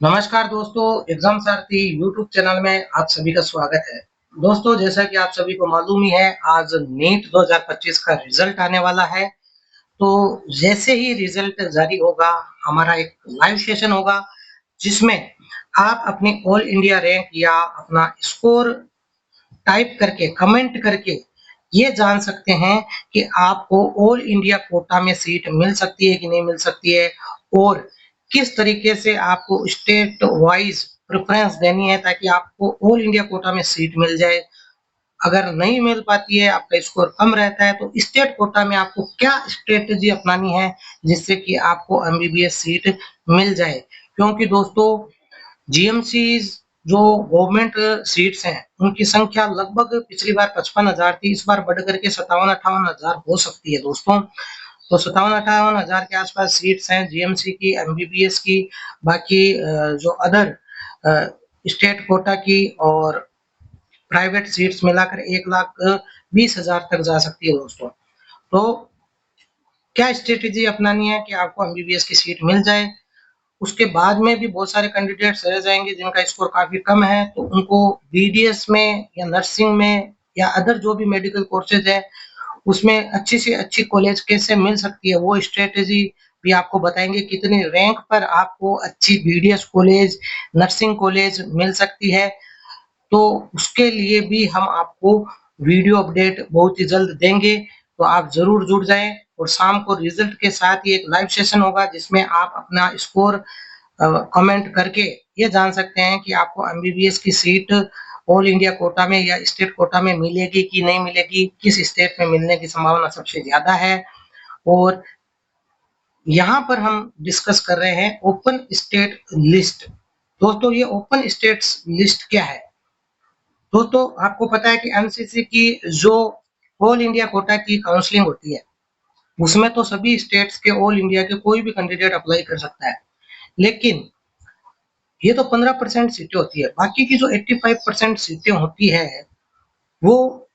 नमस्कार दोस्तों, एग्जाम सारथी YouTube channel में आप सभी का स्वागत है। दोस्तों, जैसा कि आप सभी को मालूम ही है, आज नीट 2025 का रिजल्ट आने वाला है। तो जैसे ही रिजल्ट जारी होगा, हमारा एक लाइव सेशन होगा जिसमें आप अपनी ऑल इंडिया रैंक या अपना स्कोर टाइप करके कमेंट करके ये जान सकते हैं कि आपको ऑल इंडिया कोटा में सीट मिल सकती है कि नहीं मिल सकती है, और किस तरीके से आपको स्टेट वाइज प्रेफरेंस देनी है ताकि आपको ऑल इंडिया कोटा में सीट मिल जाए। अगर नहीं मिल पाती है, आपका स्कोर कम रहता है, तो स्टेट कोटा में आपको क्या स्ट्रेटेजी अपनानी है जिससे कि आपको एमबीबीएस सीट मिल जाए। क्योंकि दोस्तों, जीएमसीज जो गवर्नमेंट सीट्स हैं, उनकी संख्या लगभग पिछली बार 55,000 थी, इस बार बढ़ करके 57-58,000 हो सकती है दोस्तों। तो 57-58,000 के आसपास सीट्स हैं जीएमसी की, एमबीबीएस की, बाकी जो अदर स्टेट कोटा की और प्राइवेट सीट्स मिलाकर 1,20,000 तक जा सकती है दोस्तों। तो क्या स्ट्रेटेजी अपनानी है कि आपको एमबीबीएस की सीट मिल जाए। उसके बाद में भी बहुत सारे कैंडिडेट्स रह जाएंगे जिनका स्कोर काफी कम है, तो उनको बीडीएस में या नर्सिंग में या अदर जो भी मेडिकल कोर्सेज है उसमें अच्छी से अच्छी कॉलेज कैसे मिल सकती है, वो स्ट्रेटेजी भी आपको बताएंगे। कितनी रैंक पर आपको अच्छी बीडीएस कॉलेज, नर्सिंग कॉलेज मिल सकती है, तो उसके लिए भी हम आपको वीडियो अपडेट बहुत ही जल्द देंगे। तो आप जरूर जुड़ जाएं, और शाम को रिजल्ट के साथ ही एक लाइव सेशन होगा जिसमें आप अपना स्कोर कमेंट करके ये जान सकते हैं कि आपको एमबीबीएस की सीट ऑल इंडिया कोटा में या स्टेट कोटा में मिलेगी कि नहीं मिलेगी, किस स्टेट में मिलने की संभावना सबसे ज्यादा है। और यहाँ पर हम डिस्कस कर रहे हैं ओपन स्टेट लिस्ट। दोस्तों, ये ओपन स्टेट्स लिस्ट क्या है? दोस्तों, आपको पता है कि एमसीसी की जो ऑल इंडिया कोटा की काउंसलिंग होती है, उसमें तो सभी स्टेट्स के ऑल इंडिया के कोई भी कैंडिडेट अप्लाई कर सकता है। लेकिन ये तो 15% सीटें होती है, बाकी की जो 85% सीटें होती है वो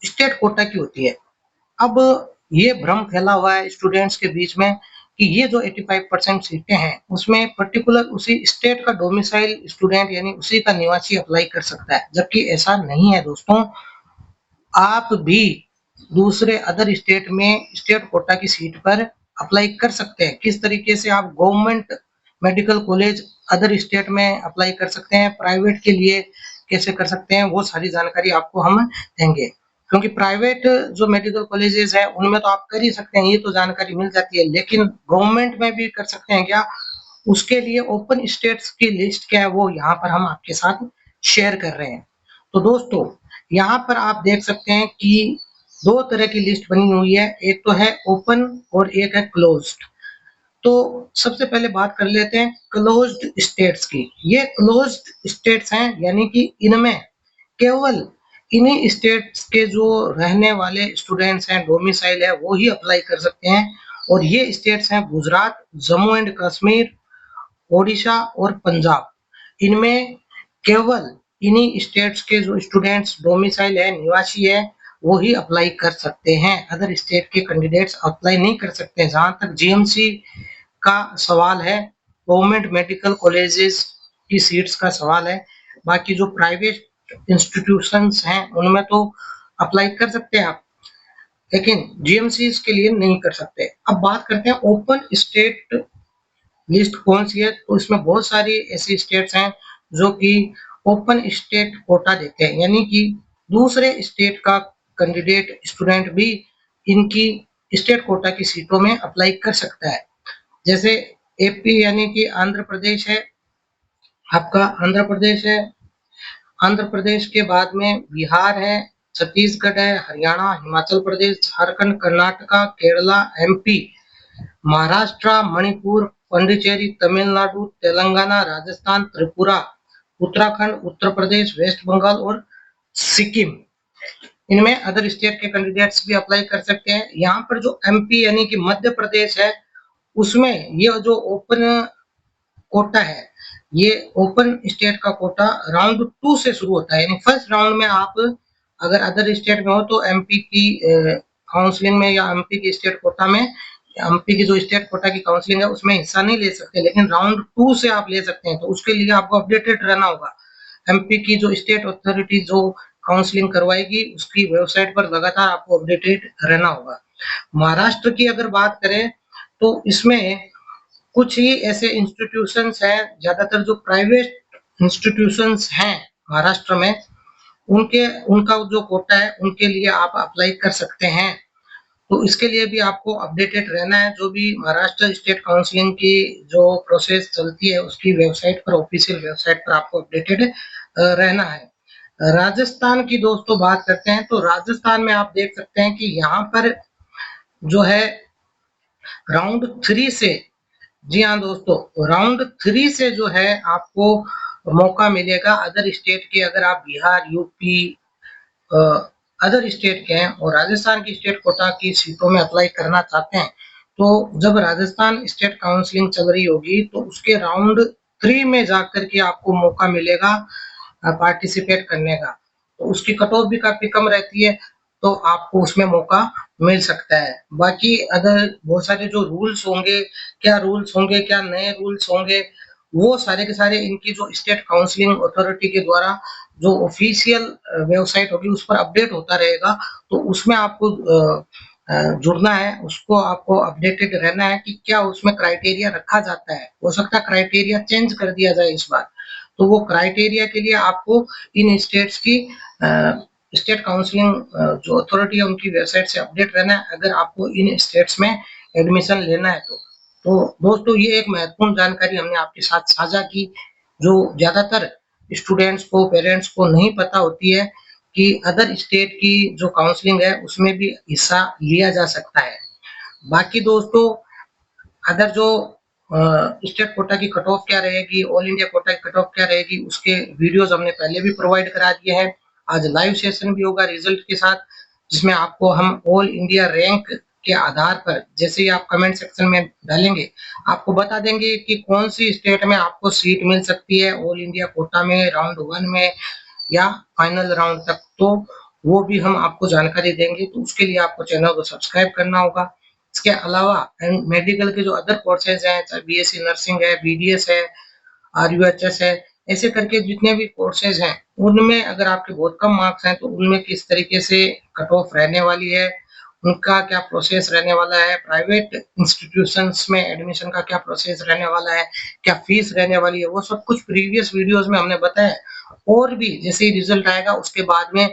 स्टेट कोटा की होती है। अब ये भ्रम फैला हुआ है स्टूडेंट्स के बीच में कि ये जो 85% सीटें हैं उसमें पर्टिकुलर उसी स्टेट का डोमिसाइल स्टूडेंट यानी उसी का निवासी अप्लाई कर सकता है, जबकि ऐसा नहीं है दोस्तों। आप भी दूसरे अदर स्टेट में स्टेट कोटा की सीट पर अप्लाई कर सकते हैं। किस तरीके से आप government medical college other state में अप्लाई कर सकते हैं, प्राइवेट के लिए कैसे कर सकते हैं, वो सारी जानकारी आपको हम देंगे। क्योंकि प्राइवेट जो मेडिकल कॉलेजेस है उनमें तो आप कर ही सकते हैं, ये तो जानकारी मिल जाती है, लेकिन गवर्नमेंट में भी कर सकते हैं क्या, उसके लिए ओपन स्टेट्स की लिस्ट क्या है वो यहाँ पर हम आपके साथ शेयर कर रहे हैं। तो दोस्तों, यहाँ पर आप देख सकते हैं कि दो तरह की लिस्ट बनी हुई है, एक तो है ओपन और एक है क्लोज्ड। तो सबसे पहले बात कर लेते हैं क्लोज्ड स्टेट्स की। ये क्लोज्ड स्टेट्स हैं, यानी कि इनमें केवल इन्हीं स्टेट्स के जो रहने वाले स्टूडेंट्स हैं, डोमिसाइल है, वो ही अप्लाई कर सकते हैं। और ये स्टेट्स हैं गुजरात, जम्मू एंड कश्मीर, ओडिशा और पंजाब। इनमें केवल इन्हीं स्टेट्स के जो स्टूडेंट्स डोमिसाइल है, निवासी है, वो ही अप्लाई कर सकते हैं। अदर स्टेट के कैंडिडेट्स अप्लाई नहीं कर सकते। जहां तक जीएमसी का सवाल है, गवर्नमेंट मेडिकल कॉलेजेस की सीट्स का सवाल है, बाकी जो प्राइवेट इंस्टीट्यूशंस हैं उनमें तो अप्लाई कर सकते हैं आप, लेकिन जीएमसी के लिए नहीं कर सकते। अब बात करते हैं ओपन स्टेट लिस्ट कौन सी है, तो इसमें बहुत सारी ऐसी स्टेट्स हैं जो कि ओपन स्टेट कोटा देते हैं, यानी कि दूसरे स्टेट का कैंडिडेट स्टूडेंट भी इनकी स्टेट कोटा की सीटों में अप्लाई कर सकता है। जैसे एपी यानी कि आंध्र प्रदेश है, आपका आंध्र प्रदेश है, आंध्र प्रदेश के बाद में बिहार है, छत्तीसगढ़ है, हरियाणा, हिमाचल प्रदेश, झारखंड, कर्नाटका, केरला, एमपी, महाराष्ट्र, मणिपुर, पुडुचेरी, तमिलनाडु, तेलंगाना, राजस्थान, त्रिपुरा, उत्तराखंड, उत्तर प्रदेश, वेस्ट बंगाल और सिक्किम। इनमें अदर स्टेट के कैंडिडेट्स भी अप्लाई कर सकते हैं। यहाँ पर जो एमपी यानी कि मध्य प्रदेश है, उसमें ये जो ओपन कोटा है, ये ओपन स्टेट का कोटा राउंड 2 से शुरू होता है। यानी फर्स्ट राउंड में आप अगर अदर स्टेट में हो तो एमपी की काउंसलिंग में या एमपी की स्टेट कोटा में एमपी की जो स्टेट कोटा की काउंसलिंग है उसमें हिस्सा नहीं ले सकते, लेकिन राउंड 2 से आप ले सकते हैं। तो उसके लिए आपको अपडेटेड रहना होगा। एमपी की जो स्टेट अथॉरिटी जो काउंसलिंग करवाएगी उसकी वेबसाइट पर लगातार आपको अपडेटेड रहना होगा। महाराष्ट्र की अगर बात करें तो इसमें कुछ ही ऐसे इंस्टीट्यूशंस हैं, ज्यादातर जो प्राइवेट इंस्टीट्यूशंस हैं महाराष्ट्र में, उनके उनका जो कोटा है उनके लिए आप अप्लाई कर सकते हैं। तो इसके लिए भी आपको अपडेटेड रहना है। जो भी महाराष्ट्र स्टेट काउंसलिंग की जो प्रोसेस चलती है उसकी वेबसाइट पर, ऑफिशियल वेबसाइट पर आपको अपडेटेड रहना है। राजस्थान की दोस्तों बात करते हैं तो राजस्थान में आप देख सकते हैं कि यहाँ पर जो है राउंड 3 से, जी हाँ दोस्तों, राउंड 3 से जो है आपको मौका मिलेगा अदर स्टेट के, अगर आप बिहार, यूपी, अदर स्टेट के हैं और राजस्थान की स्टेट कोटा की सीटों में अप्लाई करना चाहते हैं, तो जब राजस्थान स्टेट काउंसलिंग चल रही होगी तो उसके राउंड 3 में जाकर के आपको मौका मिलेगा पार्टिसिपेट करने का। तो उसकी कट ऑफ भी काफी कम रहती है, तो आपको उसमें मौका मिल सकता है। बाकी अगर बहुत सारे जो रूल्स होंगे, क्या नए रूल्स होंगे, वो सारे के सारे इनकी जो स्टेट काउंसलिंग अथॉरिटी के द्वारा जो ऑफिशियल वेबसाइट होगी उस पर अपडेट होता रहेगा। तो उसमें आपको जुड़ना है, उसको आपको अपडेटेड रहना है कि क्या उसमें क्राइटेरिया रखा जाता है। हो सकता है क्राइटेरिया चेंज कर दिया जाए इस बार, तो वो क्राइटेरिया के लिए आपको इन स्टेट्स की स्टेट काउंसलिंग जो अथॉरिटी है उनकी वेबसाइट से अपडेट रहना है अगर आपको इन स्टेट्स में एडमिशन लेना है। तो दोस्तों ये एक महत्वपूर्ण जानकारी हमने आपके साथ साझा की, जो ज्यादातर स्टूडेंट्स को, पेरेंट्स को नहीं पता होती है कि अदर स्टेट की जो काउंसलिंग है उसमें भी हिस्सा लिया जा सकता है। बाकी दोस्तों अदर जो स्टेट कोटा की कट ऑफ क्या रहेगी, ऑल इंडिया कोटा की कट ऑफ क्या रहेगी, उसके वीडियोस हमने पहले भी प्रोवाइड करा दिए हैं। आज लाइव सेशन भी होगा रिजल्ट के साथ, जिसमें आपको हम ऑल इंडिया रैंक के आधार पर, जैसे ही आप कमेंट सेक्शन में डालेंगे, आपको बता देंगे कि कौन सी स्टेट में आपको सीट मिल सकती है ऑल इंडिया कोटा में, राउंड 1 में या फाइनल राउंड तक। तो वो भी हम आपको जानकारी देंगे। तो उसके लिए आपको चैनल को सब्सक्राइब करना होगा। इसके अलावा मेडिकल के जो अदर कोर्सेज हैं, चाहे बीएससी नर्सिंग है, बीडीएस है, आरयूएचएस है, ऐसे करके जितने भी कोर्सेज हैं उनमें अगर आपके बहुत कम मार्क्स हैं तो उनमें किस तरीके से कट ऑफ रहने वाली है, उनका क्या प्रोसेस रहने वाला है, प्राइवेट इंस्टीट्यूशंस में एडमिशन का क्या प्रोसेस रहने वाला है, क्या फीस रहने वाली है, वो सब कुछ प्रीवियस वीडियोस में हमने बताया। और भी जैसे ही रिजल्ट आएगा उसके बाद में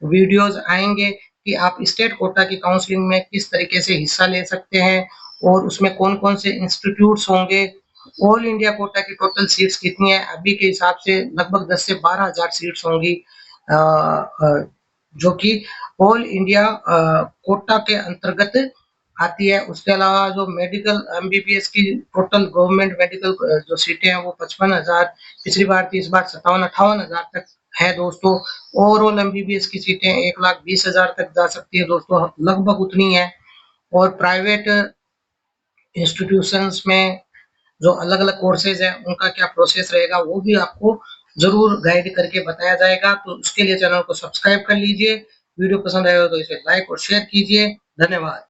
वीडियोस आएंगे कि आप स्टेट कोटा की काउंसलिंग में किस तरीके से हिस्सा ले सकते हैं और उसमें कौन कौन से इंस्टीट्यूट्स होंगे, ऑल इंडिया कोटा की टोटल सीट्स कितनी है। अभी के हिसाब से लगभग 10 से 12,000 सीट्स होंगी, जो कि ऑल इंडिया कोटा के अंतर्गत आती है। उसके अलावा जो मेडिकल एमबीबीएस की टोटल गवर्नमेंट मेडिकल जो सीटें हैं वो 55,000, पिछली बार थी, इस बार 57-58,000 तक है दोस्तों। ओवरऑल एमबीबीएस की सीटें 1,20,000 तक जा सकती है दोस्तों, लगभग उतनी है। और प्राइवेट इंस्टीट्यूशंस में जो अलग अलग कोर्सेज हैं उनका क्या प्रोसेस रहेगा वो भी आपको जरूर गाइड करके बताया जाएगा। तो उसके लिए चैनल को सब्सक्राइब कर लीजिए। वीडियो पसंद आए हो तो इसे लाइक और शेयर कीजिए। धन्यवाद।